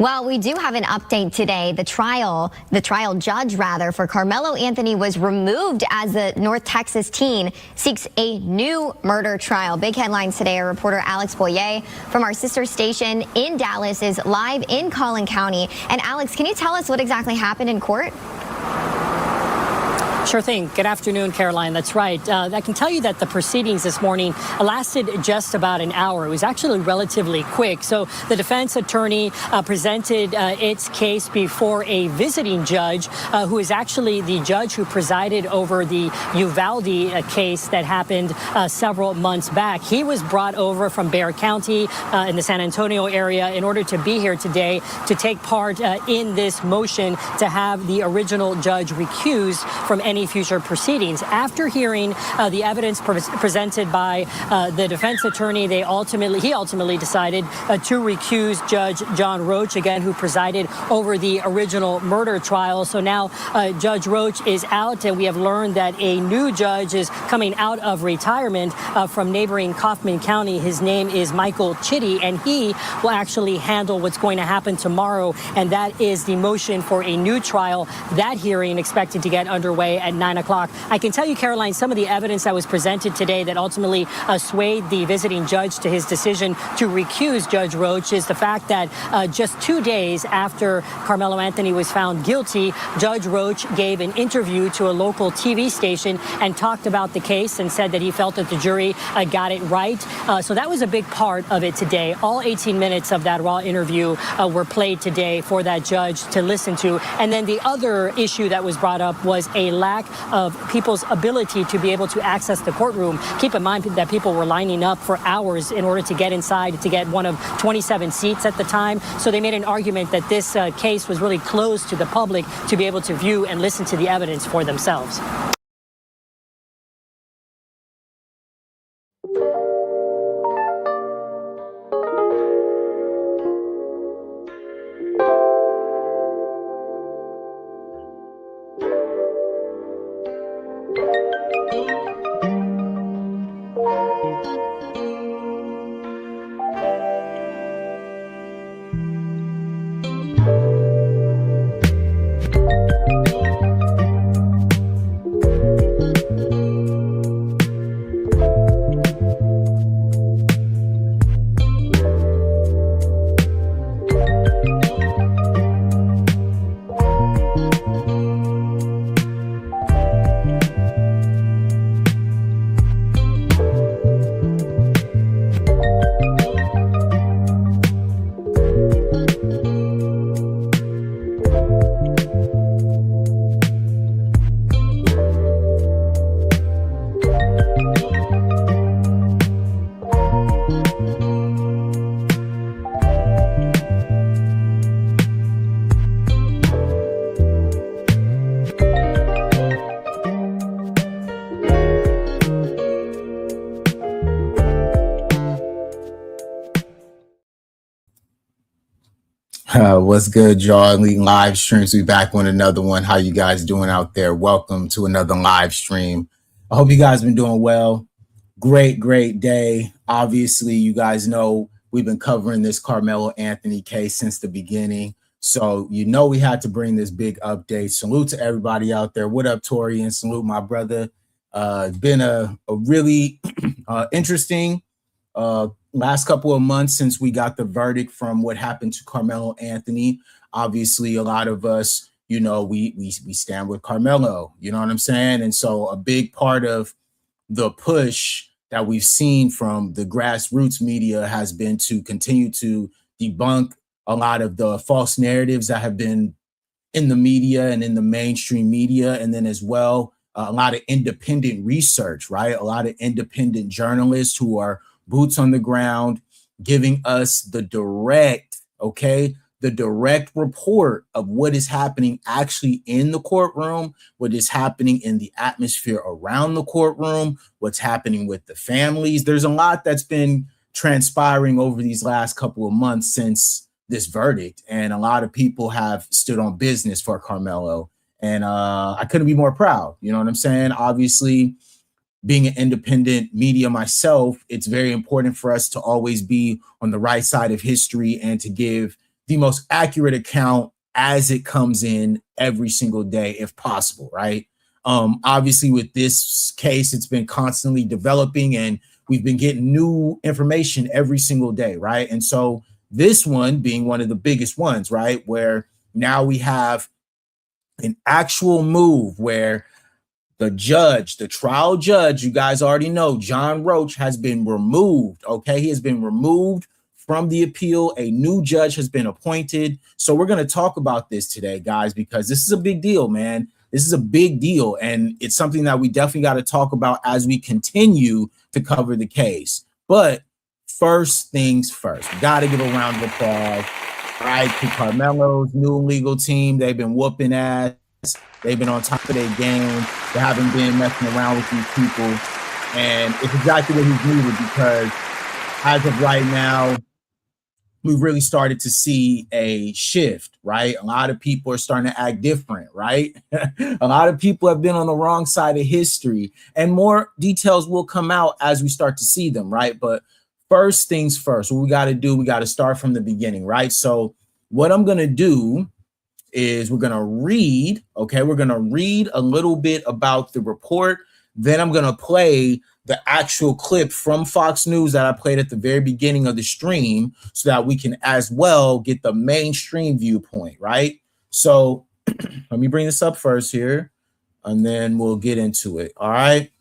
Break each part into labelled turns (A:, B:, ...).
A: Well, we do have an update today. The trial judge for Karmelo Anthony was removed as the North Texas teen seeks a new murder trial. Big headlines today. Our reporter Alex Boyer from our sister station in Dallas is live in Collin County. And Alex, can you tell us what exactly happened in court?
B: Sure thing. Good afternoon, Caroline. That's right. I can tell you that the proceedings this morning lasted just about an hour. It was actually relatively quick. So the defense attorney presented its case before a visiting judge who is actually the judge who presided over the Uvalde case that happened several months back. He was brought over from Bexar County in the San Antonio area in order to be here today to take part in this motion to have the original judge recused from any future proceedings. After hearing the evidence presented by the defense attorney, he ultimately decided to recuse Judge John Roach, again, who presided over the original murder trial. So now Judge Roach is out, and we have learned that a new judge is coming out of retirement from neighboring Kaufman County. His name is Michael Chitty, and he will actually handle what's going to happen tomorrow, and that is the motion for a new trial. That hearing expected to get underway at 9 o'clock. I can tell you, Caroline, some of the evidence that was presented today that ultimately swayed the visiting judge to his decision to recuse Judge Roach is the fact that just 2 days after Karmelo Anthony was found guilty, Judge Roach gave an interview to a local TV station and talked about the case and said that he felt that the jury got it right. So that was a big part of it today. All 18 minutes of that raw interview were played today for that judge to listen to. And then the other issue that was brought up was a lack of people's ability to be able to access the courtroom. Keep in mind that people were lining up for hours in order to get inside to get one of 27 seats at the time. So they made an argument that this case was really closed to the public to be able to view and listen to the evidence for themselves.
C: What's good, y'all? Elite Live Streams. We back on another one. How you guys doing out there? Welcome to another live stream. I hope you guys been doing well. Great day. Obviously, you guys know we've been covering this Karmelo Anthony case since the beginning. So you know we had to bring this big update. Salute to everybody out there. What up, Tori? And salute my brother. It's been a really interesting last couple of months since we got the verdict from what happened to Karmelo Anthony. Obviously, a lot of us, you know, we stand with Karmelo, you know what I'm saying? And so a big part of the push that we've seen from the grassroots media has been to continue to debunk a lot of the false narratives that have been in the media and in the mainstream media, and then as well, a lot of independent research, right? A lot of independent journalists who are boots on the ground, giving us the direct report of what is happening actually in the courtroom, what is happening in the atmosphere around the courtroom, what's happening with the families. There's a lot that's been transpiring over these last couple of months since this verdict, and a lot of people have stood on business for Karmelo, and I couldn't be more proud. You know what I'm saying? Obviously, being an independent media myself, it's very important for us to always be on the right side of history and to give the most accurate account as it comes in every single day, if possible, right? Obviously, with this case, it's been constantly developing and we've been getting new information every single day, right? And so this one being one of the biggest ones, right? Where now we have an actual move where the judge, the trial judge, you guys already know, John Roach has been removed, okay? He has been removed from the appeal. A new judge has been appointed. So we're going to talk about this today, guys, because this is a big deal, man. This is a big deal, and it's something that we definitely got to talk about as we continue to cover the case. But first things first, we got to give a round of applause, right, to Karmelo's new legal team. They've been whooping ass. They've been on top of their game. They haven't been messing around with these people, and it's exactly what he's needed because as of right now, we've really started to see a shift, right? A lot of people are starting to act different, right? A lot of people have been on the wrong side of history, and more details will come out as we start to see them, right? But first things first, what we got to do, we got to start from the beginning, right? So what I'm going to do is we're going to read, okay? We're going to read a little bit about the report. Then I'm going to play the actual clip from Fox News that I played at the very beginning of the stream so that we can as well get the mainstream viewpoint, right? So let me bring this up first here, and then we'll get into it, all right?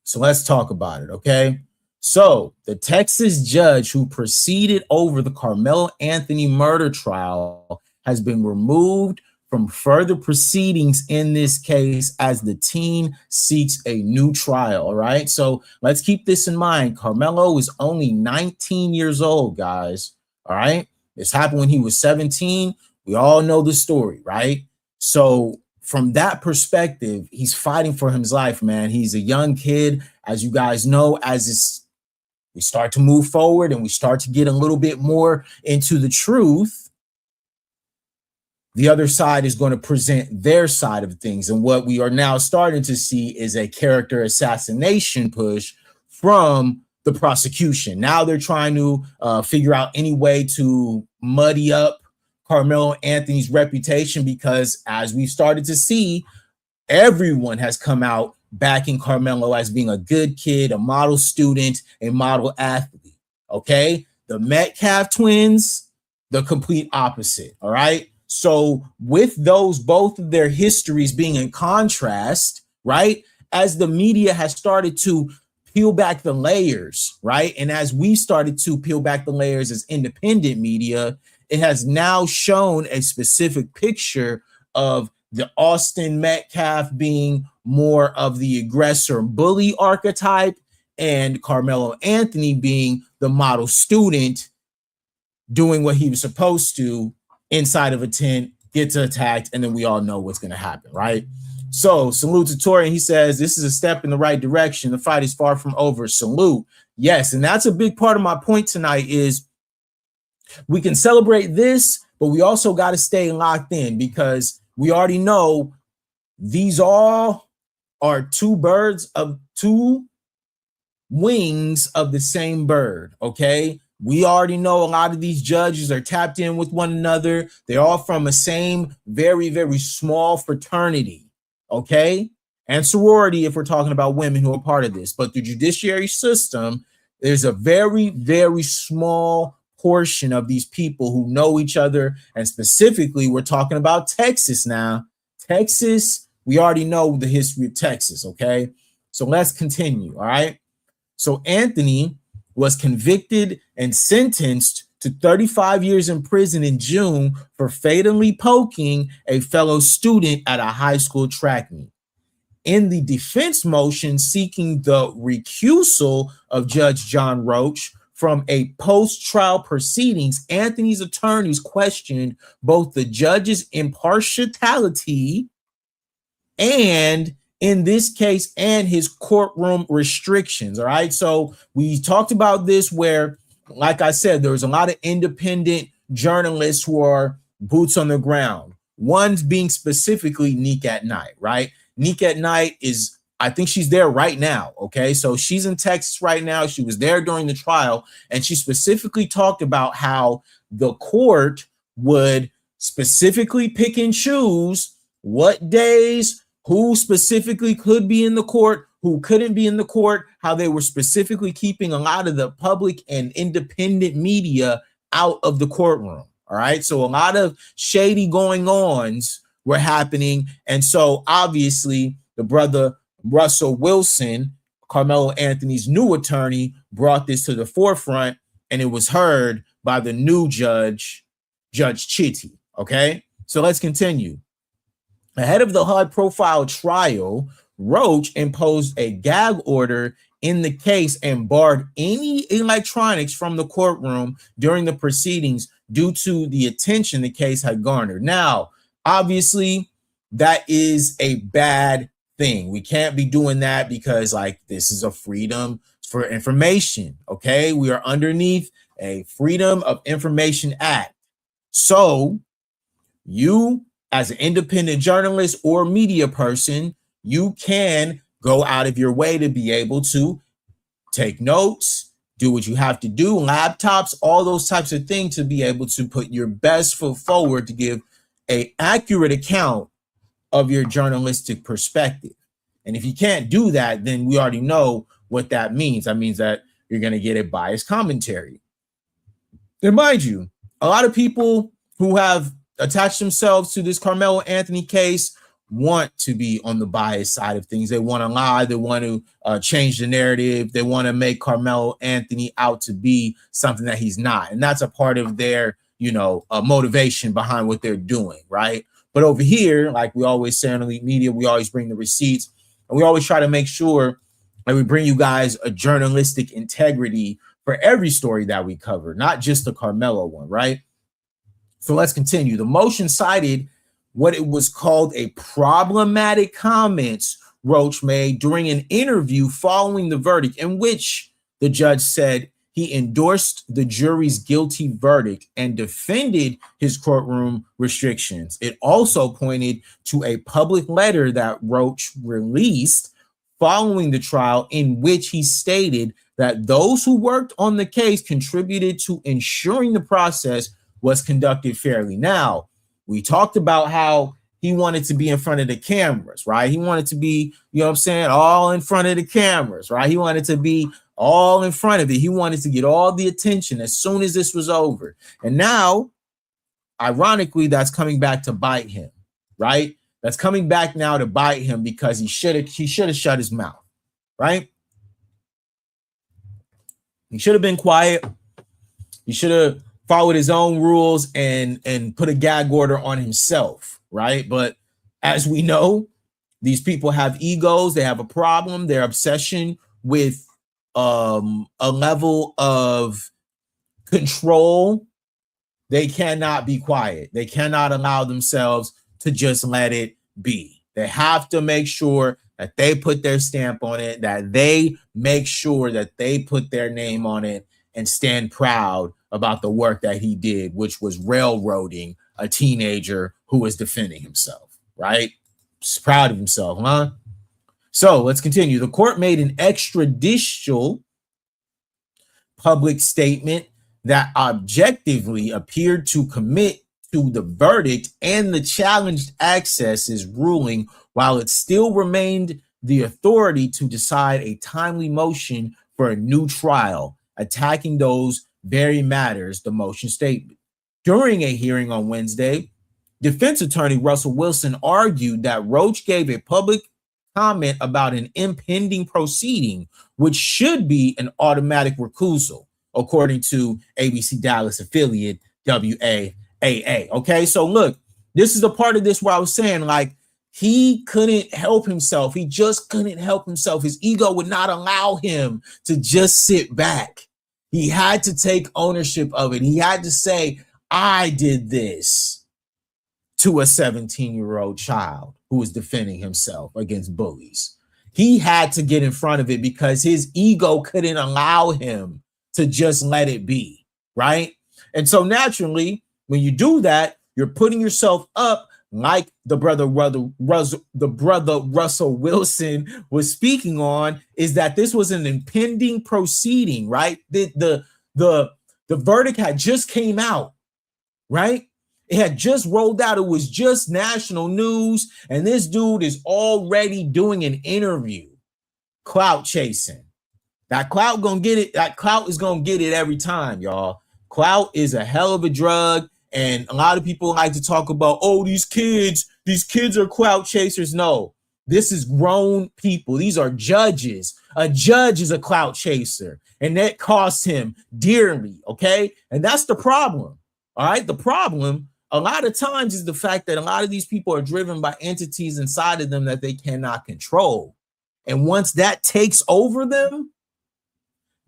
C: So let's talk about it, okay? So the Texas judge who presided over the Karmelo Anthony murder trial has been removed from further proceedings in this case as the teen seeks a new trial, all right? So let's keep this in mind. Karmelo is only 19 years old, guys, all right? This happened when he was 17. We all know the story, right? So from that perspective, he's fighting for his life, man. He's a young kid, as you guys know, we start to move forward and we start to get a little bit more into the truth, the other side is going to present their side of things. And what we are now starting to see is a character assassination push from the prosecution. Now they're trying to figure out any way to muddy up Karmelo Anthony's reputation because as we've started to see, everyone has come out backing Karmelo as being a good kid, a model student, a model athlete, okay? The Metcalf twins, the complete opposite, all right? So with those, both of their histories being in contrast, right, as the media has started to peel back the layers, right, and as we started to peel back the layers as independent media, it has now shown a specific picture of the Austin Metcalf being more of the aggressor bully archetype and Karmelo Anthony being the model student doing what he was supposed to inside of a tent, gets attacked, and then we all know what's going to happen, right? So salute to Tori, and he says, this is a step in the right direction. The fight is far from over. Salute. Yes, and that's a big part of my point tonight is we can celebrate this, but we also got to stay locked in because we already know these all are two wings of the same bird, okay? We already know a lot of these judges are tapped in with one another. They're all from a same very, very small fraternity, okay? And sorority if we're talking about women who are part of this. But the judiciary system, there's a very, very small portion of these people who know each other. And specifically, we're talking about Texas now. Texas, we already know the history of Texas, okay? So let's continue, all right? So Anthony was convicted and sentenced to 35 years in prison in June for fatally poking a fellow student at a high school track meet. In the defense motion seeking the recusal of Judge John Roach from a post-trial proceedings, Anthony's attorneys questioned both the judge's impartiality and in this case, and his courtroom restrictions, all right? So we talked about this where, like I said, there was a lot of independent journalists who are boots on the ground. One's being specifically Neek at Night, right? Neek at Night is I think she's there right now. Okay. So she's in Texas right now. She was there during the trial, and she specifically talked about how the court would specifically pick and choose what days, who specifically could be in the court, who couldn't be in the court, how they were specifically keeping a lot of the public and independent media out of the courtroom. All right. So a lot of shady going ons were happening. And so obviously the brother Russell Wilson, Carmelo Anthony's new attorney, brought this to the forefront, and it was heard by the new judge, Judge Chitty. Okay. So let's continue. Ahead of the high-profile trial, Roach imposed a gag order in the case and barred any electronics from the courtroom during the proceedings due to the attention the case had garnered. Now, obviously, that is a bad thing. We can't be doing that because, like, this is a freedom for information, okay? We are underneath a Freedom of Information Act. So, you, as an independent journalist or media person, you can go out of your way to be able to take notes, do what you have to do, laptops, all those types of things, to be able to put your best foot forward to give an accurate account of your journalistic perspective. And if you can't do that, then we already know what that means. That means that you're going to get a biased commentary. And mind you, a lot of people who have attached themselves to this Carmelo Anthony case want to be on the biased side of things. They want to lie. They want to change the narrative. They want to make Carmelo Anthony out to be something that he's not. And that's a part of their, motivation behind what they're doing, right? But over here, like we always say on Elite Media, we always bring the receipts, and we always try to make sure that we bring you guys a journalistic integrity for every story that we cover, not just the Carmelo one, right? So let's continue. The motion cited what it was called a problematic comments Roach made during an interview following the verdict, in which the judge said he endorsed the jury's guilty verdict and defended his courtroom restrictions. It also pointed to a public letter that Roach released following the trial, in which he stated that those who worked on the case contributed to ensuring the process was conducted fairly. Now, we talked about how he wanted to be in front of the cameras, right? He wanted to be, all in front of the cameras, right? He wanted to be all in front of it. He wanted to get all the attention as soon as this was over. And now, ironically, that's coming back to bite him, right? That's coming back now to bite him because he should have shut his mouth, right? He should have been quiet. He should have followed his own rules and put a gag order on himself, right? But as we know, these people have egos. They have a problem. Their obsession with a level of control. They cannot be quiet. They cannot allow themselves to just let it be. They have to make sure that they put their stamp on it, that they make sure that they put their name on it and stand proud about the work that he did, which was railroading a teenager who was defending himself, right? Just proud of himself, huh? So let's continue. The court made an extrajudicial public statement that objectively appeared to commit to the verdict and the challenged access's ruling, while it still remained the authority to decide a timely motion for a new trial, attacking those very matters, the motion statement. During a hearing on Wednesday, defense attorney Russell Wilson argued that Roach gave a public comment about an impending proceeding, which should be an automatic recusal, according to ABC Dallas affiliate WAAA. Okay, so look, this is the part of this where I was saying, like, he couldn't help himself. He just couldn't help himself. His ego would not allow him to just sit back. He had to take ownership of it. He had to say, I did this to a 17-year-old child who was defending himself against bullies. He had to get in front of it because his ego couldn't allow him to just let it be, right? And so naturally, when you do that, you're putting yourself up like the brother Russell Wilson was speaking on, is that this was an impending proceeding, right? The verdict had just came out, right? It had just rolled out. It was just national news, and this dude is already doing an interview, clout chasing. That clout gonna get it. That clout is gonna get it every time, y'all. Clout is a hell of a drug, and a lot of people like to talk about, oh, these kids are clout chasers. No, this is grown people. These are judges. A judge is a clout chaser, and that costs him dearly. Okay, and that's the problem. All right, the problem a lot of times is the fact that a lot of these people are driven by entities inside of them that they cannot control. And once that takes over them,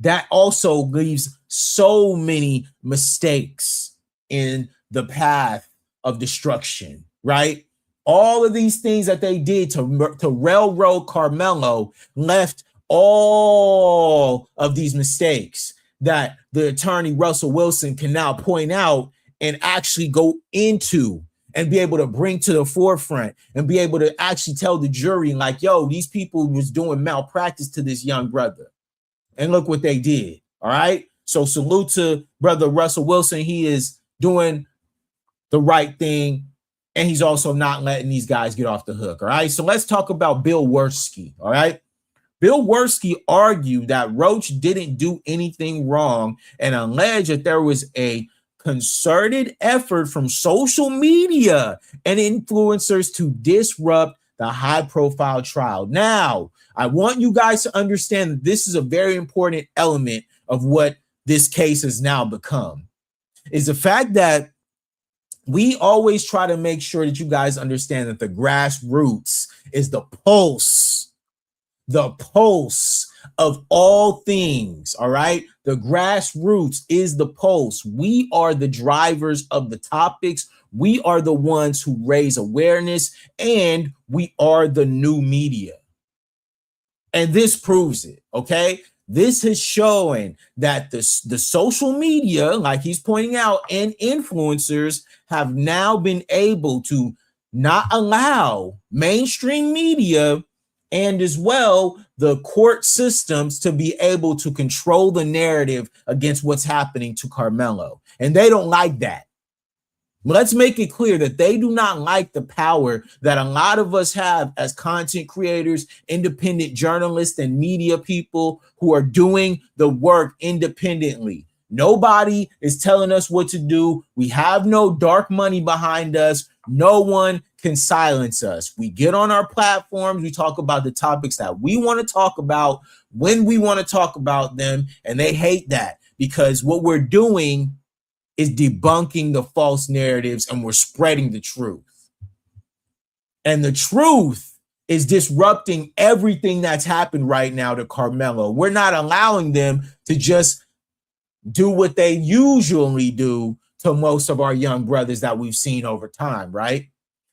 C: that also leaves so many mistakes in the path of destruction, right? All of these things that they did to railroad Karmelo left all of these mistakes that the attorney Russell Wilson can now point out and actually go into and be able to bring to the forefront and be able to actually tell the jury, like, yo, these people was doing malpractice to this young brother. And look what they did. All right. So salute to brother Russell Wilson. He is doing the right thing. And he's also not letting these guys get off the hook. All right. So let's talk about Bill Worski. All right. Bill Worski argued that Roach didn't do anything wrong and alleged that there was a concerted effort from social media and influencers to disrupt the high-profile trial. Now, I want you guys to understand that this is a very important element of what this case has now become, is the fact that we always try to make sure that you guys understand that the grassroots is the pulse of all things. All right. The grassroots is the pulse. We are the drivers of the topics. We are the ones who raise awareness, and we are the new media. And this proves it. Okay. This is showing that the social media, like he's pointing out, and influencers have now been able to not allow mainstream media and as well the court systems to be able to control the narrative against what's happening to Karmelo. And they don't like that. Let's make it clear that they do not like the power that a lot of us have as content creators, independent journalists, and media people who are doing the work independently. Nobody is telling us what to do. We have no dark money behind us. No one can silence us. We get on our platforms. We talk about the topics that we want to talk about when we want to talk about them. And they hate that because what we're doing is debunking the false narratives and we're spreading the truth. And the truth is disrupting everything that's happened right now to Karmelo. We're not allowing them to just do what they usually do to most of our young brothers that we've seen over time, right?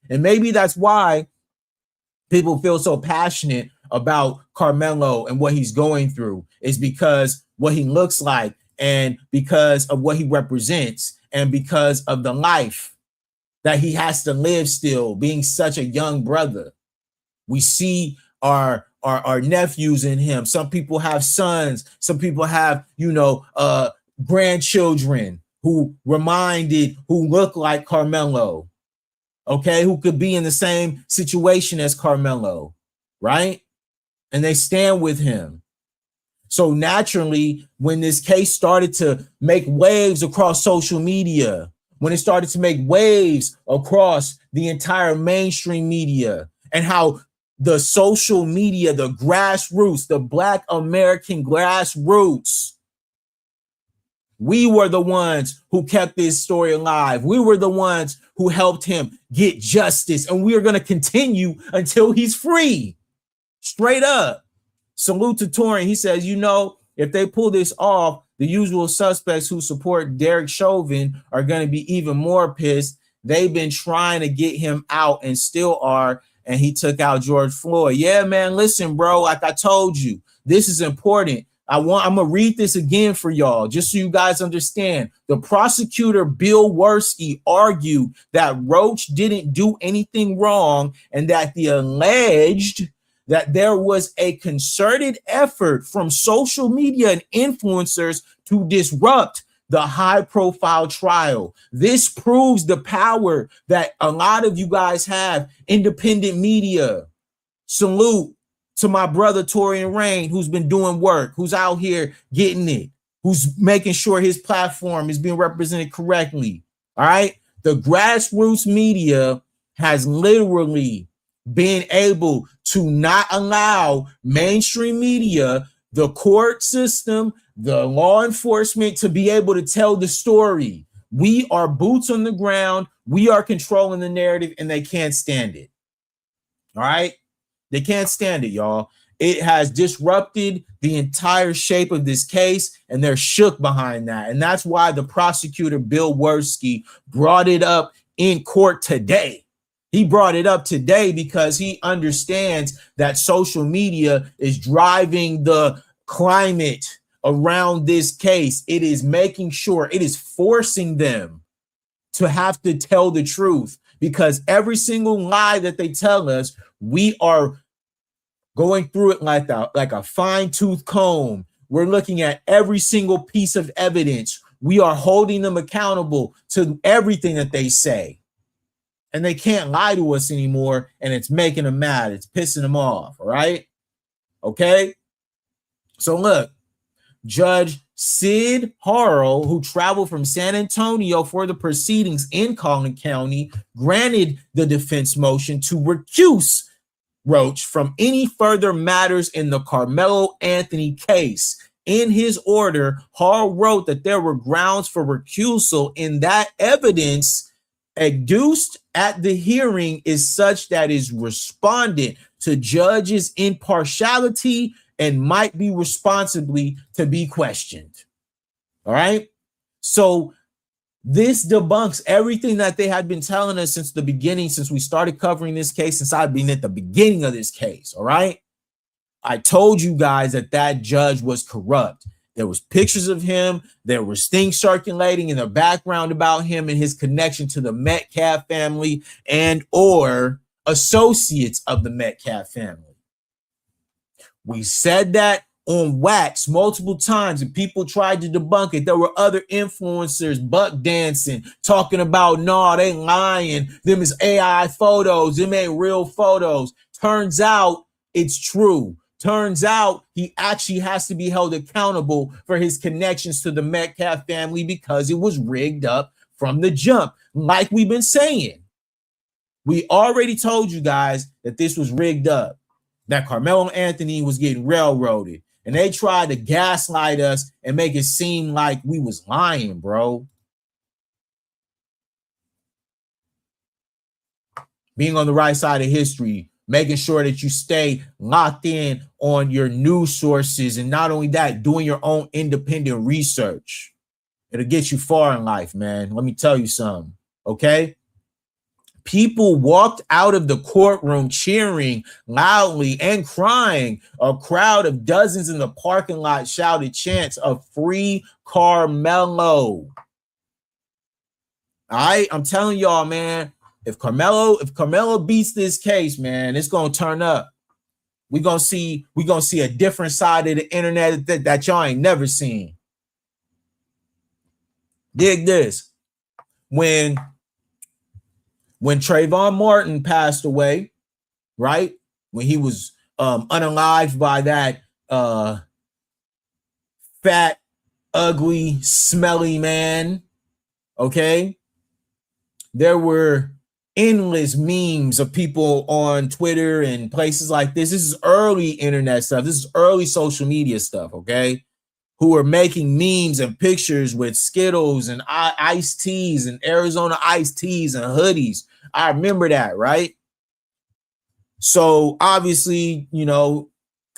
C: And maybe that's why people feel so passionate about Karmelo and what he's going through, is because what he looks like and because of what he represents and because of the life that he has to live still, being such a young brother. We see our nephews in him. Some people have sons. Some people have, grandchildren who look like Karmelo. Okay, who could be in the same situation as Karmelo, right? And they stand with him. So naturally, when this case started to make waves across social media, when it started to make waves across the entire mainstream media, and how the social media, the grassroots, the Black American grassroots, we were the ones who kept this story alive. We were the ones who helped him get justice, and we are going to continue until he's free. Straight up. Salute to Torin. He says, if they pull this off, the usual suspects who support Derek Chauvin are going to be even more pissed. They've been trying to get him out and still are, and he took out George Floyd. Yeah, man, listen, bro, like I told you, this is important. I'm gonna read this again for y'all, just so you guys understand. The prosecutor, Bill Worski, argued that Roach didn't do anything wrong and that the alleged that there was a concerted effort from social media and influencers to disrupt the high-profile trial. This proves the power that a lot of you guys have. Independent media. Salute to my brother Torian Rain, who's been doing work, who's out here getting it, who's making sure his platform is being represented correctly. All right. The grassroots media has literally been able to not allow mainstream media, the court system, the law enforcement to be able to tell the story. We are boots on the ground. We are controlling the narrative, and they can't stand it. All right. They can't stand it, y'all. It has disrupted the entire shape of this case, and they're shook behind that. And that's why the prosecutor, Bill Worski, brought it up in court today. He brought it up today because he understands that social media is driving the climate around this case. It is making sure, it is forcing them to have to tell the truth, because every single lie that they tell us, we are going through it like a fine-tooth comb. We're looking at every single piece of evidence. We are holding them accountable to everything that they say. And they can't lie to us anymore, and it's making them mad. It's pissing them off, all right? Okay? So look, Judge Sid Harrell, who traveled from San Antonio for the proceedings in Collin County, granted the defense motion to recuse Roach from any further matters in the Karmelo Anthony case. In his order, Harrell wrote that there were grounds for recusal in that evidence adduced at the hearing is such that is respondent to judges' impartiality and might be responsibly to be questioned. All right. So this debunks everything that they had been telling us since the beginning, since we started covering this case, since I've been at the beginning of this case. All right. I told you guys that that judge was corrupt. There was pictures of him. There was things circulating in the background about him and his connection to the Metcalf family and or associates of the Metcalf family. We said that on wax multiple times, and people tried to debunk it. There were other influencers buck dancing, talking about, no, they lying. Them is AI photos. Them ain't real photos. Turns out it's true. Turns out he actually has to be held accountable for his connections to the Metcalf family because it was rigged up from the jump. Like we've been saying, we already told you guys that this was rigged up, that Karmelo Anthony was getting railroaded. And they tried to gaslight us and make it seem like we was lying, bro. Being on the right side of history, making sure that you stay locked in on your news sources. And not only that, doing your own independent research. It'll get you far in life, man. Let me tell you something, okay? People walked out of the courtroom cheering loudly and crying. A crowd of dozens in the parking lot shouted chants of "Free Karmelo." All right, I'm telling y'all, man, if Karmelo beats this case, man, it's gonna turn up. We're gonna see a different side of the internet that y'all ain't never seen. Dig this. When Trayvon Martin passed away, right? When he was unalived by that fat, ugly, smelly man, okay? There were endless memes of people on Twitter and places like this. This is early internet stuff. This is early social media stuff, okay? Who are making memes and pictures with Skittles and iced teas and Arizona iced teas and hoodies. I remember that, right? So obviously, you know,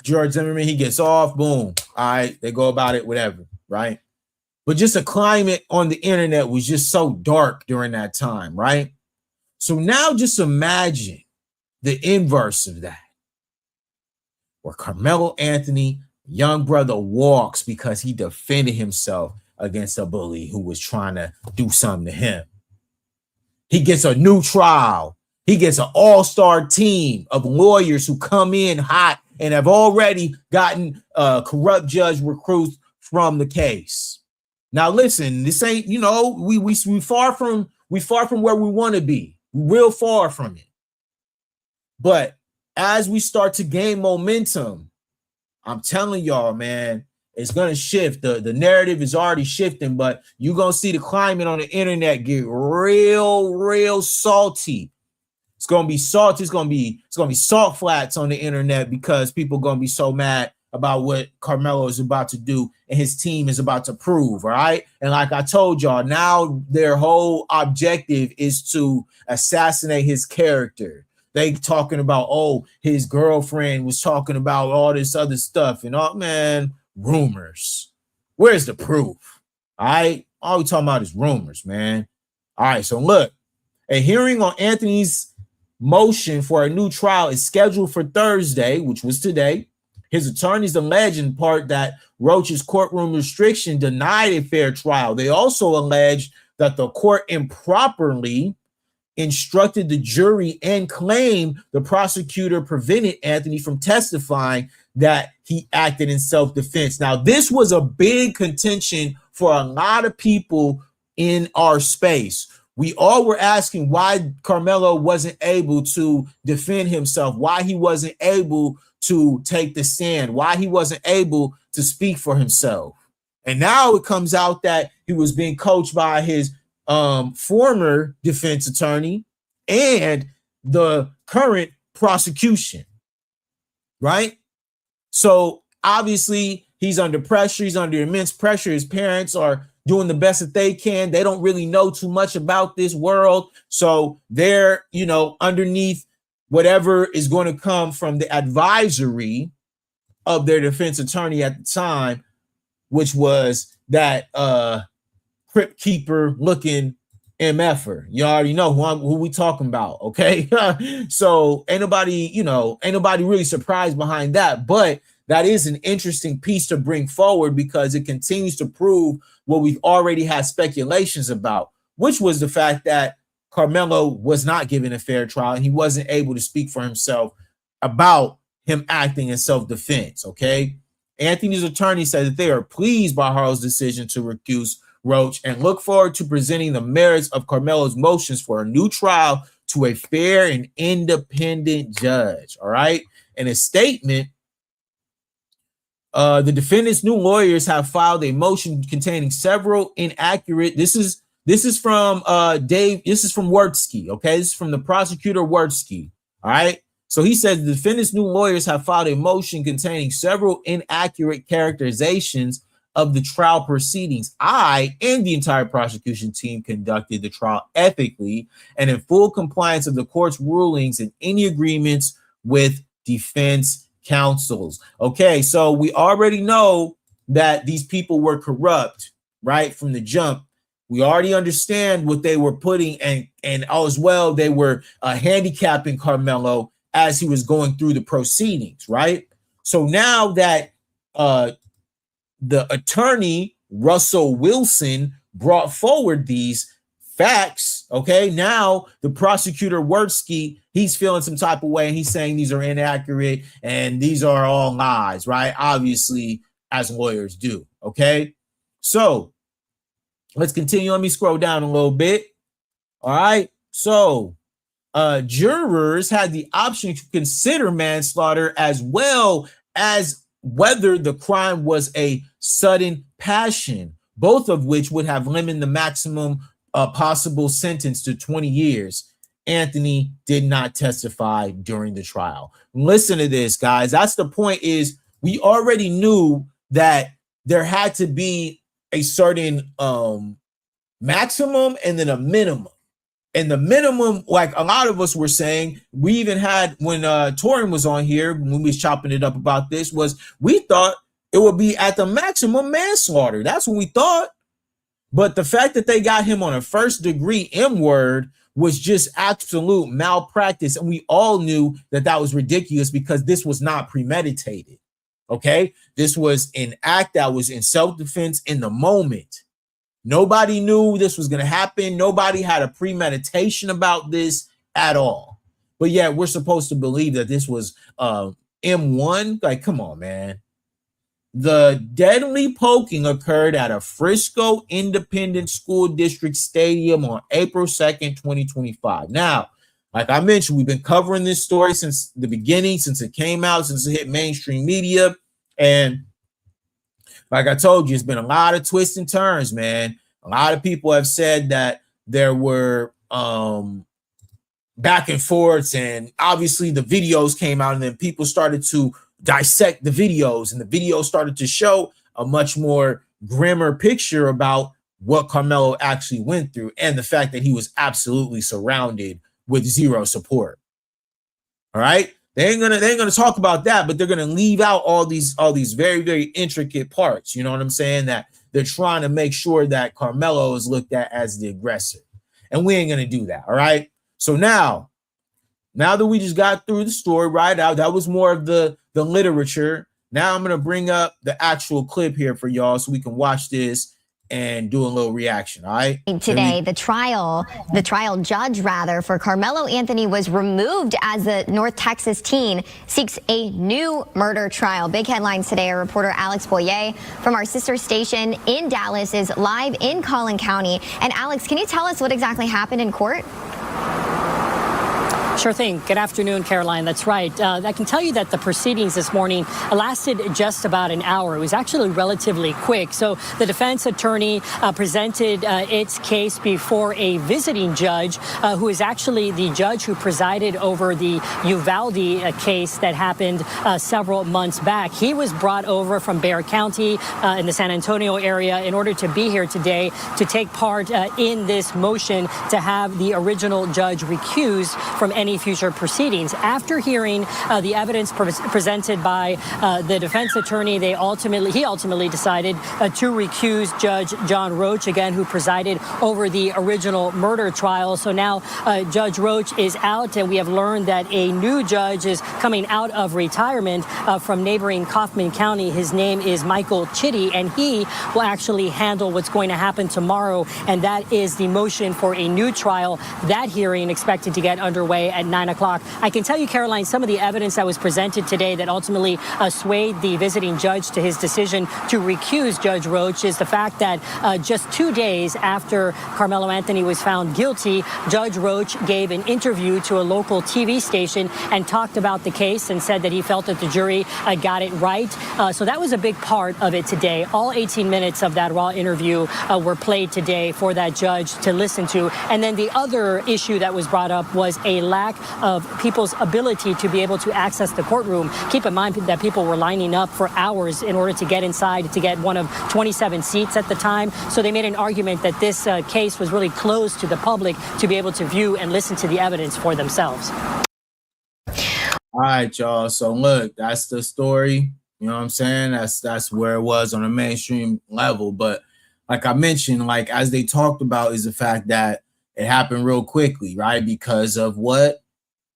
C: George Zimmerman, he gets off, boom. All right, they go about it, whatever, right? But just the climate on the internet was just so dark during that time, right? So now just imagine the inverse of that, where Karmelo Anthony Young brother walks because he defended himself against a bully who was trying to do something to him. He gets a new trial. He gets an all-star team of lawyers who come in hot and have already gotten corrupt judge recruits from the case. Now, listen, this ain't, we far from where we want to be. Real far from it. But as we start to gain momentum, I'm telling y'all, man, it's going to shift. The narrative is already shifting, but you're going to see the climate on the internet get real salty. It's going to be salty. It's going to be salt flats on the internet because people are going to be so mad about what Karmelo is about to do and his team is about to prove, all right? And like I told y'all, now their whole objective is to assassinate his character. They talking about, oh, his girlfriend was talking about all this other stuff and all, man, rumors. Where's the proof? All right. All we talking about is rumors, man. All right. So look, a hearing on Anthony's motion for a new trial is scheduled for Thursday, which was today. His attorneys allege in part that Roach's courtroom restriction denied a fair trial. They also alleged that the court improperly instructed the jury and claimed the prosecutor prevented Anthony from testifying that he acted in self-defense. Now, this was a big contention for a lot of people in our space. We all were asking why Karmelo wasn't able to defend himself, why he wasn't able to take the stand, why he wasn't able to speak for himself. And now it comes out that he was being coached by his former defense attorney and the current prosecution, right? So obviously he's under pressure. He's under immense pressure. His parents are doing the best that they can. They don't really know too much about this world. So they're, underneath whatever is going to come from the advisory of their defense attorney at the time, which was that crypt keeper looking MFer. You already know who we talking about, okay? So ain't nobody really surprised behind that, but that is an interesting piece to bring forward because it continues to prove what we've already had speculations about, which was the fact that Karmelo was not given a fair trial and he wasn't able to speak for himself about him acting in self-defense, okay? Anthony's attorney said that they are pleased by Harrell's decision to recuse Roach and look forward to presenting the merits of Karmelo's motions for a new trial to a fair and independent judge, all right? In a statement, the defendant's new lawyers have filed a motion containing several inaccurate. This is from Dave. This is from Wertsky. Okay, this is from the prosecutor Wertsky. All right. So he says the defendant's new lawyers have filed a motion containing several inaccurate characterizations of the trial proceedings. I and the entire prosecution team conducted the trial ethically and in full compliance of the court's rulings and any agreements with defense counsels. Okay, so we already know that these people were corrupt, right, from the jump. We already understand what they were putting and as well, they were handicapping Karmelo as he was going through the proceedings, right? So now that the attorney, Russell Wilson, brought forward these facts, okay, now the prosecutor Wertsky, he's feeling some type of way and he's saying these are inaccurate and these are all lies, right? Obviously, as lawyers do, okay? So let's continue. Let me scroll down a little bit. All right. So jurors had the option to consider manslaughter as well as whether the crime was a sudden passion, both of which would have limited the maximum possible sentence to 20 years. Anthony did not testify during the trial. Listen to this, guys. That's the point, is we already knew that there had to be a certain maximum and then a minimum. And the minimum, like a lot of us were saying, we even had when Torin was on here, when we was chopping it up about this, was we thought it would be at the maximum manslaughter. That's what we thought. But the fact that they got him on a first degree M word was just absolute malpractice. And we all knew that that was ridiculous because this was not premeditated. Okay. This was an act that was in self-defense in the moment. Nobody knew this was going to happen. Nobody had a premeditation about this at all. But yet we're supposed to believe that this was M1. Like, come on, man. The deadly poking occurred at a Frisco Independent School District stadium on April 2nd, 2025. Now, like I mentioned, we've been covering this story since the beginning, since it came out, since it hit mainstream media. And like I told you, it's been a lot of twists and turns, man. A lot of people have said that there were back and forths, and obviously the videos came out, and then people started to dissect the videos, and the videos started to show a much more grimmer picture about what Karmelo actually went through, and the fact that he was absolutely surrounded with zero support. All right. They ain't gonna talk about that, but they're gonna leave out all these very, very intricate parts. You know what I'm saying? That they're trying to make sure that Karmelo is looked at as the aggressor. And we ain't gonna do that. All right. So now that we just got through the story, right? That was more of the literature. Now I'm gonna bring up the actual clip here for y'all so we can watch this and do a little reaction. All right.
A: Today, the trial judge for Karmelo Anthony was removed as the North Texas teen seeks a new murder trial. Big headlines today. Our reporter Alex Boyer from our sister station in Dallas is live in Collin County. And Alex, can you tell us what exactly happened in court?
B: Sure thing. Good afternoon, Caroline. That's right. I can tell you that the proceedings this morning lasted just about an hour. It was actually relatively quick. So the defense attorney presented its case before a visiting judge who is actually the judge who presided over the Uvalde case that happened several months back. He was brought over from Bexar County in the San Antonio area in order to be here today to take part in this motion to have the original judge recused from any future proceedings. After hearing the evidence presented by the defense attorney, he ultimately decided to recuse Judge John Roach, again, who presided over the original murder trial. So now Judge Roach is out, and we have learned that a new judge is coming out of retirement from neighboring Kaufman County. His name is Michael Chitty, and he will actually handle what's going to happen tomorrow, and that is the motion for a new trial. That hearing expected to get underway at 9 o'clock. I can tell you, Caroline, some of the evidence that was presented today that ultimately swayed the visiting judge to his decision to recuse Judge Roach is the fact that just 2 days after Karmelo Anthony was found guilty, Judge Roach gave an interview to a local TV station and talked about the case and said that he felt that the jury got it right. So that was a big part of it today. All 18 minutes of that raw interview were played today for that judge to listen to. And then the other issue that was brought up was a lack of people's ability to be able to access the courtroom. Keep in mind that people were lining up for hours in order to get inside, to get one of 27 seats at the time. So they made an argument that this case was really closed to the public to be able to view and listen to the evidence for themselves.
C: All right, y'all. So look, that's the story. You know what I'm saying? That's where it was on a mainstream level. But like I mentioned, like as they talked about, is the fact that it happened real quickly, right? Because of what?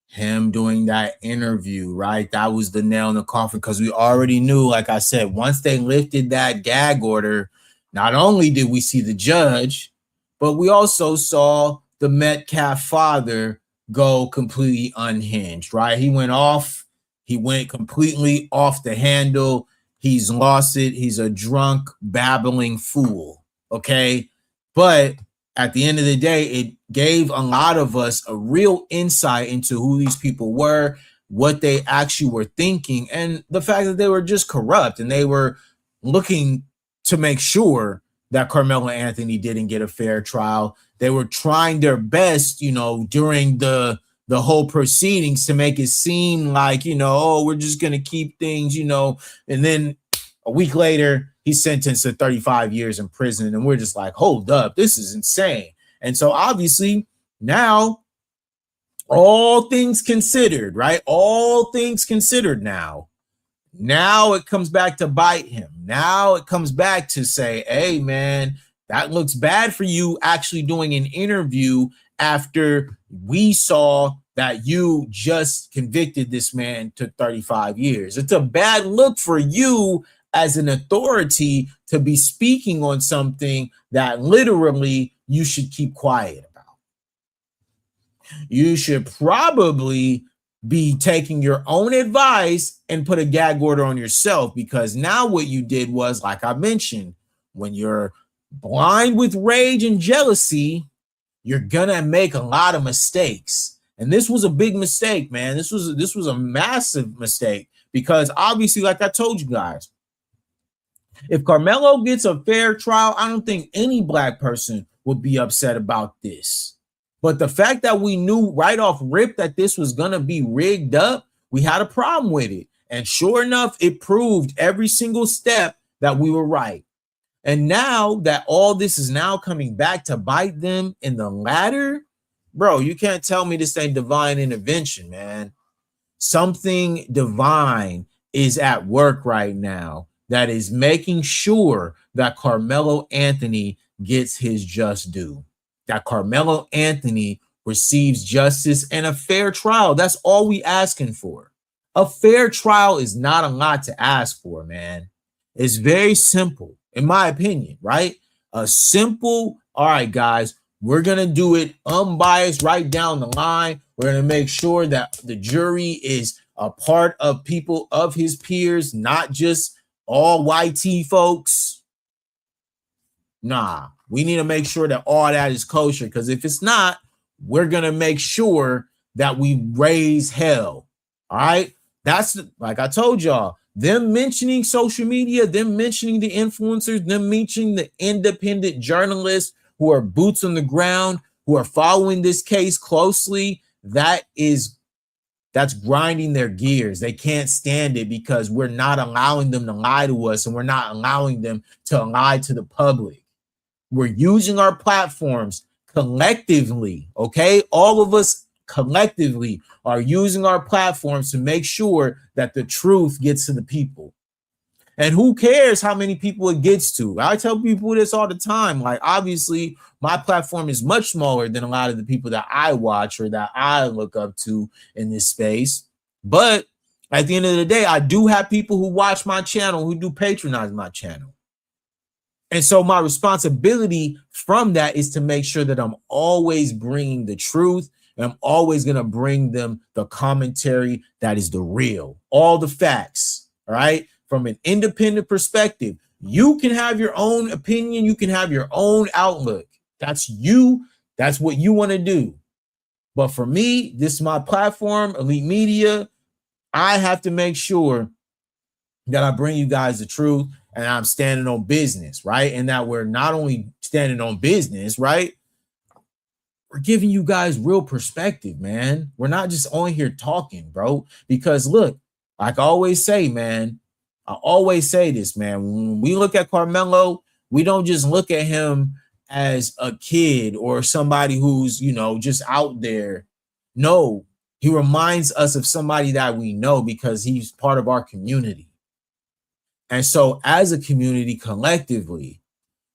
C: Him doing that interview, right? That was the nail in the coffin, because we already knew, like I said, once they lifted that gag order, not only did we see the judge, but we also saw the Metcalf father go completely unhinged, right? He went completely off the handle. He's lost it. He's a drunk, babbling fool, okay? But at the end of the day, it gave a lot of us a real insight into who these people were, what they actually were thinking, and the fact that they were just corrupt and they were looking to make sure that Karmelo Anthony didn't get a fair trial. They were trying their best, during the whole proceedings to make it seem like, oh, we're just going to keep things, and then a week later, he's sentenced to 35 years in prison. And we're just like, hold up, this is insane. And so obviously now, all things considered, right? All things considered now it comes back to bite him. Now it comes back to say, hey, man, that looks bad for you actually doing an interview after we saw that you just convicted this man to 35 years. It's a bad look for you as an authority to be speaking on something that literally you should keep quiet about. You should probably be taking your own advice and put a gag order on yourself, because now what you did was, like I mentioned, when you're blind with rage and jealousy, you're gonna make a lot of mistakes. And this was a big mistake, man. This was a massive mistake, because obviously, like I told you guys, if Karmelo gets a fair trial, I don't think any black person would be upset about this. But the fact that we knew right off rip that this was going to be rigged up, we had a problem with it. And sure enough, it proved every single step that we were right. And now that all this is now coming back to bite them in the latter, bro, you can't tell me this ain't divine intervention, man. Something divine is at work right now that is making sure that Karmelo Anthony gets his just due, that Karmelo Anthony receives justice and a fair trial. That's all we asking for. A fair trial is not a lot to ask for, man. It's very simple, in my opinion, right? A simple, all right, guys, we're going to do it unbiased right down the line. We're going to make sure that the jury is a part of people of his peers, not just all YT folks. Nah, we need to make sure that all that is kosher, because if it's not, we're going to make sure that we raise hell. All right. That's like I told y'all, them mentioning social media, them mentioning the influencers, them mentioning the independent journalists who are boots on the ground, who are following this case closely. That's grinding their gears. They can't stand it because we're not allowing them to lie to us, and we're not allowing them to lie to the public. We're using our platforms collectively, okay? All of us collectively are using our platforms to make sure that the truth gets to the people. And who cares how many people it gets to? I tell people this all the time. Like, obviously, my platform is much smaller than a lot of the people that I watch or that I look up to in this space. But at the end of the day, I do have people who watch my channel, who do patronize my channel. And so my responsibility from that is to make sure that I'm always bringing the truth, and I'm always going to bring them the commentary that is the real, all the facts, all right? From an independent perspective, you can have your own opinion. You can have your own outlook. That's you. That's what you want to do. But for me, this is my platform, Elite Media. I have to make sure that I bring you guys the truth, and I'm standing on business, right? And that we're not only standing on business, right? We're giving you guys real perspective, man. We're not just on here talking, bro. Because look, like I always say, man, I always say this, man. When we look at Karmelo, we don't just look at him as a kid or somebody who's, just out there. No, he reminds us of somebody that we know because he's part of our community. And so as a community collectively,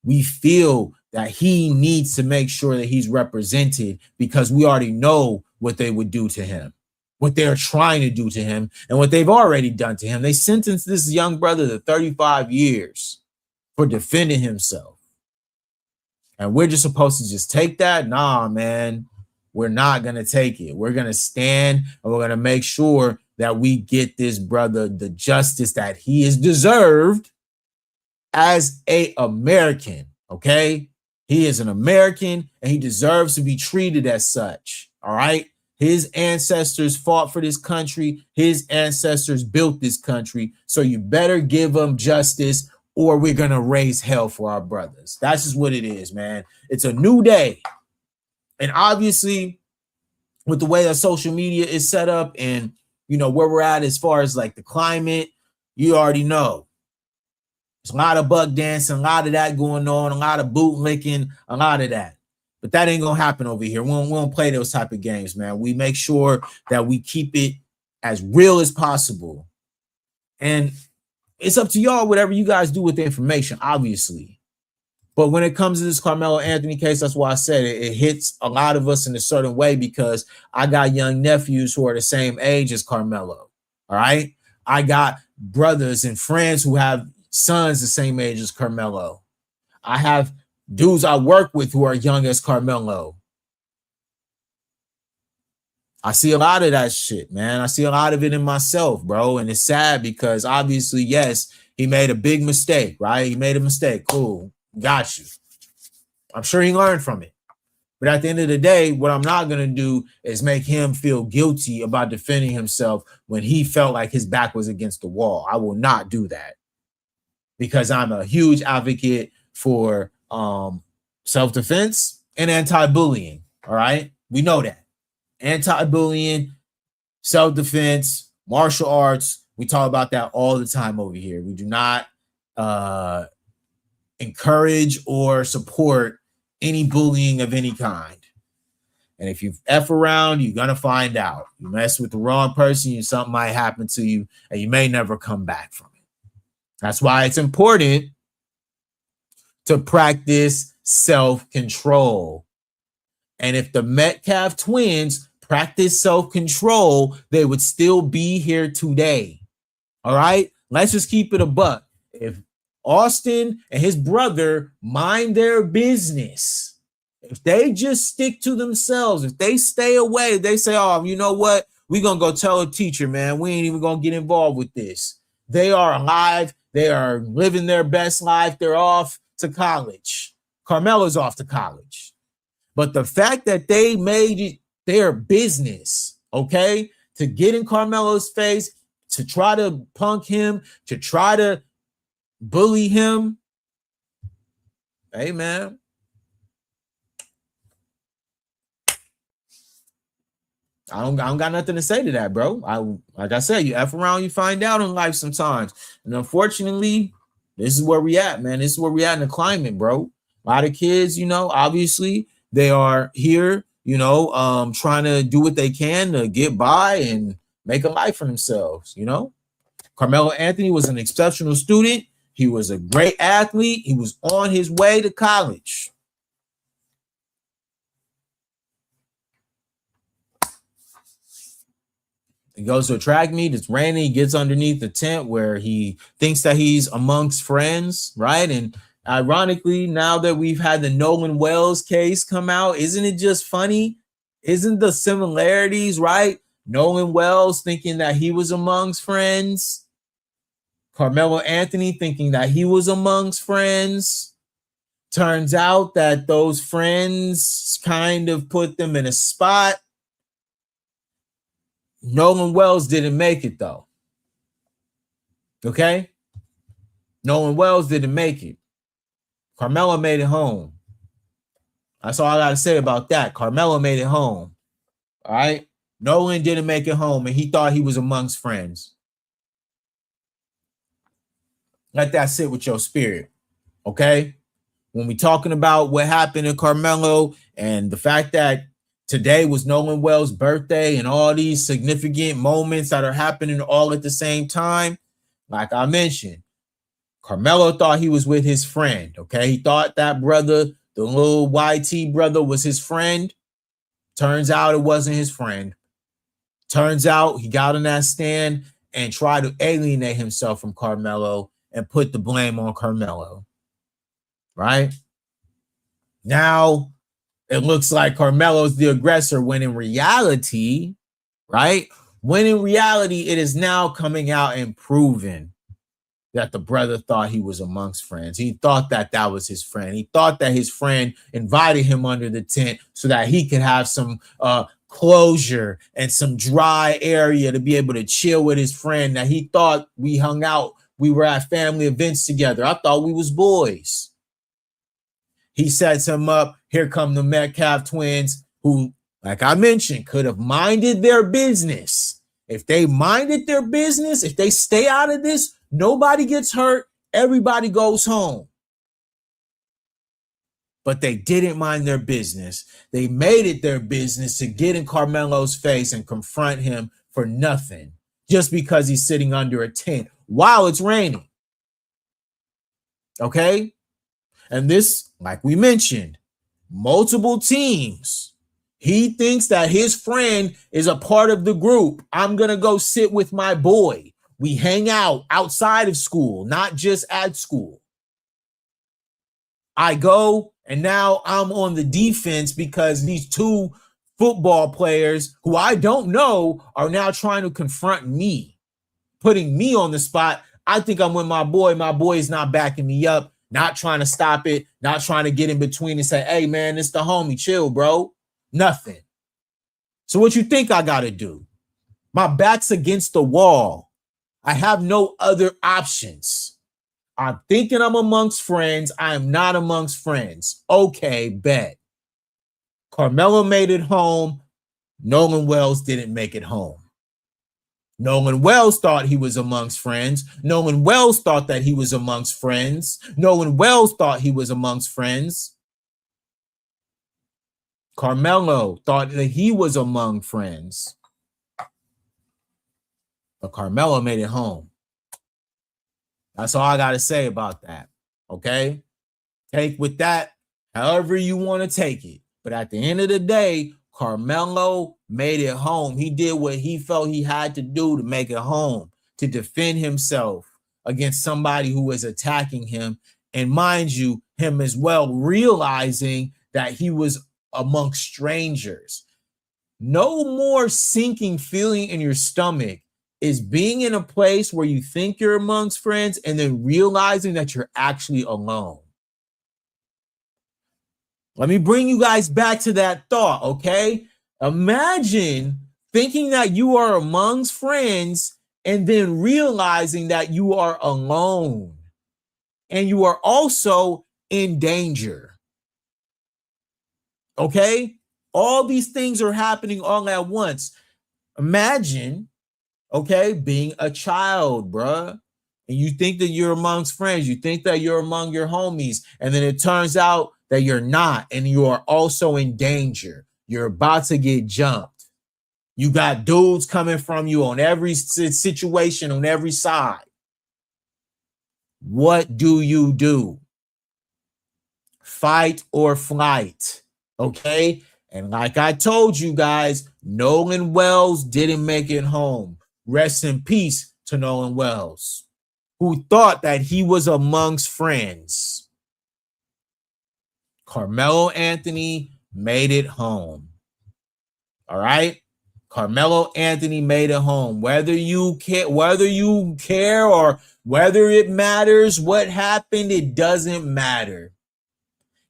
C: we feel that he needs to make sure that he's represented, because we already know what they would do to him, what they're trying to do to him, and what they've already done to him. They sentenced this young brother to 35 years for defending himself. And we're just supposed to just take that? Nah, man, we're not going to take it. We're going to stand, and we're going to make sure that we get this brother the justice that he is deserved as an American, okay? He is an American, and he deserves to be treated as such, all right? His ancestors fought for this country. His ancestors built this country. So you better give him justice, or we're going to raise hell for our brothers. That's just what it is, man. It's a new day. And obviously, with the way that social media is set up and, where we're at as far as like the climate, you already know. There's a lot of buck dancing, a lot of that going on, a lot of boot licking, a lot of that. But that ain't gonna happen over here. We don't play those type of games, man. We make sure that we keep it as real as possible. And it's up to y'all, whatever you guys do with the information, obviously. But when it comes to this Carmelo Anthony case, that's why I said it hits a lot of us in a certain way, because I got young nephews who are the same age as Carmelo. All right. I got brothers and friends who have sons the same age as Carmelo. I have dudes I work with who are young as Carmelo. I see a lot of that shit, man. I see a lot of it in myself, bro. And it's sad because obviously, yes, he made a big mistake, right? He made a mistake. Cool. Got you. I'm sure he learned from it. But at the end of the day, what I'm not going to do is make him feel guilty about defending himself when he felt like his back was against the wall. I will not do that, because I'm a huge advocate for self-defense and anti-bullying. All right. We know that. Anti-bullying, self-defense, martial arts. We talk about that all the time over here. We do not encourage or support any bullying of any kind. And if you F around, you're going to find out. You mess with the wrong person, something might happen to you, and you may never come back from it. That's why it's important to practice self-control. And if the Metcalf twins practice self-control, they would still be here today. All right? Let's just keep it a buck. If Austin and his brother mind their business, if they just stick to themselves, if they stay away, if they say, oh, you know what? We're going to go tell a teacher, man. We ain't even going to get involved with this. They are alive. They are living their best life. They're off to college. Carmelo's off to college. But the fact that they made it their business, okay, to get in Carmelo's face, to try to punk him, to try to bully him, hey, man. I don't got nothing to say to that, bro. Like I said, you F around, you find out in life sometimes. And unfortunately, this is where we at, man. This is where we at in the climate, bro. A lot of kids, obviously they are here, trying to do what they can to get by and make a life for themselves, Carmelo Anthony was an exceptional student. He was a great athlete. He was on his way to college. He goes to a track meet. It's raining. He gets underneath the tent where he thinks that he's amongst friends, right? And ironically, now that we've had the Nolan Wells case come out, isn't it just funny? Isn't the similarities, right? Nolan Wells thinking that he was amongst friends. Carmelo Anthony thinking that he was amongst friends. Turns out that those friends kind of put them in a spot. Nolan Wells didn't make it, though. Okay? Nolan Wells didn't make it. Carmelo made it home. That's all I got to say about that. Carmelo made it home. All right? Nolan didn't make it home, and he thought he was amongst friends. Let that sit with your spirit. Okay? When we talking about what happened to Carmelo and the fact that today was Nolan Wells' birthday and all these significant moments that are happening all at the same time, like I mentioned, Carmelo thought he was with his friend, okay? He thought that brother, the little YT brother, was his friend. Turns out it wasn't his friend. Turns out he got on that stand and tried to alienate himself from Carmelo and put the blame on Carmelo, right? Now, it looks like Carmelo's the aggressor when in reality, right? When in reality, it is now coming out and proven that the brother thought he was amongst friends. He thought that that was his friend. He thought that his friend invited him under the tent so that he could have some closure and some dry area to be able to chill with his friend, that he thought we hung out. We were at family events together. I thought we was boys. He sets him up. Here come the Metcalf twins who, like I mentioned, could have minded their business. If they minded their business, if they stay out of this, nobody gets hurt. Everybody goes home. But they didn't mind their business. They made it their business to get in Carmelo's face and confront him for nothing, just because he's sitting under a tent while it's raining. Okay? And this, like we mentioned, multiple teams. He thinks that his friend is a part of the group. I'm going to go sit with my boy. We hang out outside of school, not just at school. I go, and now I'm on the defense because these two football players who I don't know are now trying to confront me, putting me on the spot. I think I'm with my boy. My boy is not backing me up, not trying to stop it, not trying to get in between and say, hey, man, it's the homie. Chill, bro. Nothing. So what you think I got to do? My back's against the wall. I have no other options. I'm thinking I'm amongst friends. I am not amongst friends. Okay, bet. Karmelo made it home. Nolan Wells didn't make it home. Nolan Wells thought he was amongst friends. Nolan Wells thought that he was amongst friends. Nolan Wells thought he was amongst friends. Karmelo thought that he was among friends. But Karmelo made it home. That's all I got to say about that. Okay? Take with that however you want to take it. But at the end of the day, Karmelo made it home. He did what he felt he had to do to make it home, to defend himself against somebody who was attacking him. And mind you, him as well, realizing that he was amongst strangers. No more sinking feeling in your stomach is being in a place where you think you're amongst friends and then realizing that you're actually alone. Let me bring you guys back to that thought, okay? Imagine thinking that you are amongst friends and then realizing that you are alone and you are also in danger. Okay? All these things are happening all at once. Imagine, okay, being a child, bruh, and you think that you're amongst friends. You think that you're among your homies, and then it turns out that you're not, and you are also in danger. You're about to get jumped. You got dudes coming from you on every situation, on every side. What do? Fight or flight, okay? And like I told you guys, Nolan Wells didn't make it home. Rest in peace to Nolan Wells, who thought that he was amongst friends. Karmelo Anthony made it home. All right? Karmelo Anthony made it home. Whether you care or whether it matters what happened, it doesn't matter.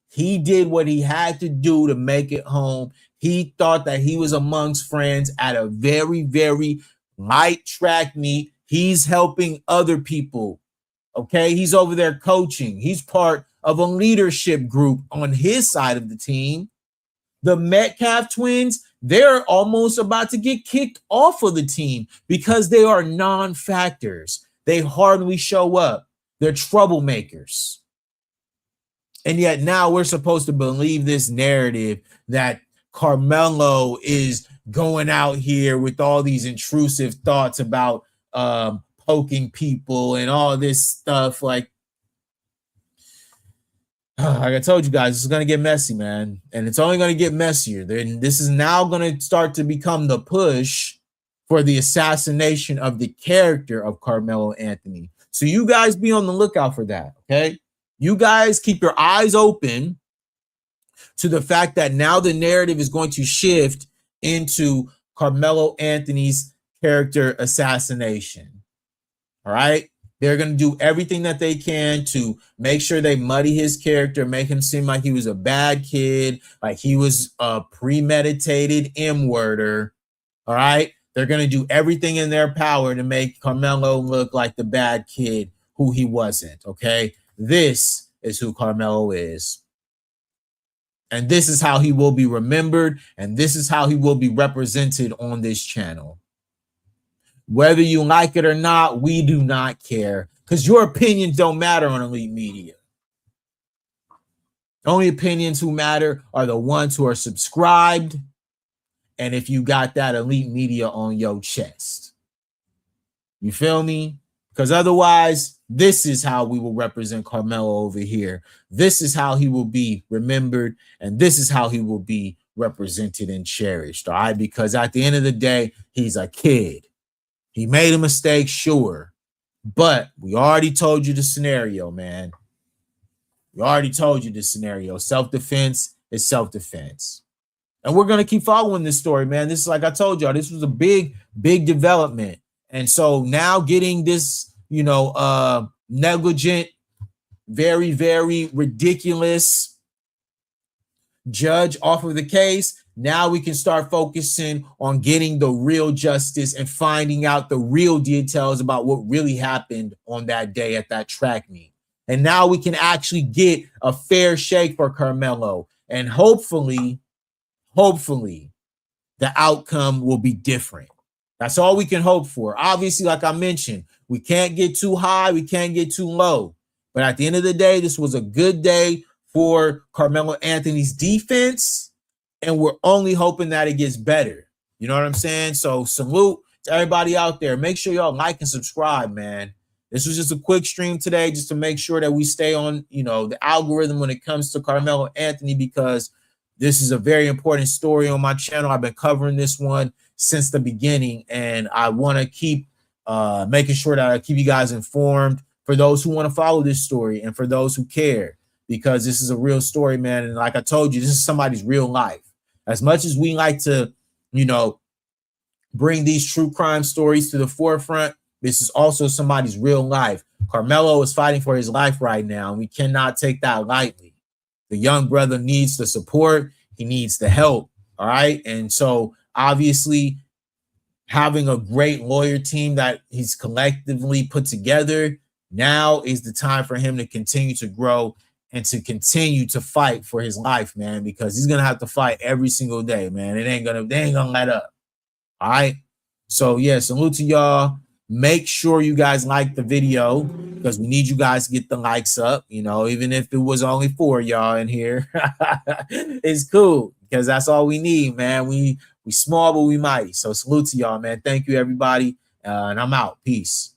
C: He did what he had to do to make it home. He thought that he was amongst friends at a very, very light track meet. He's helping other people. Okay, he's over there coaching. He's part of a leadership group on his side of the team. The Metcalf twins, they're almost about to get kicked off of the team because they are non-factors. They hardly show up. They're troublemakers. And yet now we're supposed to believe this narrative that Karmelo is going out here with all these intrusive thoughts about poking people and all this stuff. Like I told you guys, it's going to get messy, man. And it's only going to get messier. Then this is now going to start to become the push for the assassination of the character of Karmelo Anthony. So you guys be on the lookout for that, okay? You guys keep your eyes open to the fact that now the narrative is going to shift into Karmelo Anthony's character assassination. All right? They're going to do everything that they can to make sure they muddy his character, make him seem like he was a bad kid, like he was a premeditated M-worder. All right? They're going to do everything in their power to make Karmelo look like the bad kid who he wasn't, okay? This is who Karmelo is. And this is how he will be remembered. And this is how he will be represented on this channel. Whether you like it or not, we do not care. Because your opinions don't matter on Elite Media. Only opinions who matter are the ones who are subscribed. And if you got that Elite Media on your chest. You feel me? Because otherwise, this is how we will represent Karmelo over here. This is how he will be remembered, and this is how he will be represented and cherished, all right? Because at the end of the day, he's a kid. He made a mistake, sure, but we already told you the scenario, man. We already told you the scenario. Self-defense is self-defense. And we're going to keep following this story, man. This is, like I told y'all, this was a big development. And so now getting this, negligent, very, very ridiculous judge off of the case, now we can start focusing on getting the real justice and finding out the real details about what really happened on that day at that track meet. And now we can actually get a fair shake for Karmelo. And hopefully, the outcome will be different. That's all we can hope for. Obviously, like I mentioned, we can't get too high, we can't get too low. But at the end of the day, this was a good day for Karmelo Anthony's defense, and we're only hoping that it gets better. You know what I'm saying? So salute to everybody out there. Make sure y'all like and subscribe, man. This was just a quick stream today just to make sure that we stay on, the algorithm when it comes to Karmelo Anthony, because this is a very important story on my channel. I've been covering this one since the beginning, and I want to keep making sure that I keep you guys informed for those who want to follow this story and for those who care, because this is a real story, man. And like I told you, this is somebody's real life. As much as we like to, bring these true crime stories to the forefront, this is also somebody's real life. Karmelo is fighting for his life right now, and we cannot take that lightly. The young brother needs the support. He needs the help. All right. And so obviously having a great lawyer team that he's collectively put together, now is the time for him to continue to grow and to continue to fight for his life, man, because he's going to have to fight every single day, man. They ain't going to let up. All right. So yeah, salute to y'all. Make sure you guys like the video, because we need you guys to get the likes up, even if it was only 4 y'all in here. It's cool, because that's all we need, man. We small, but we mighty. So salute to y'all, man. Thank you, everybody. And I'm out. Peace.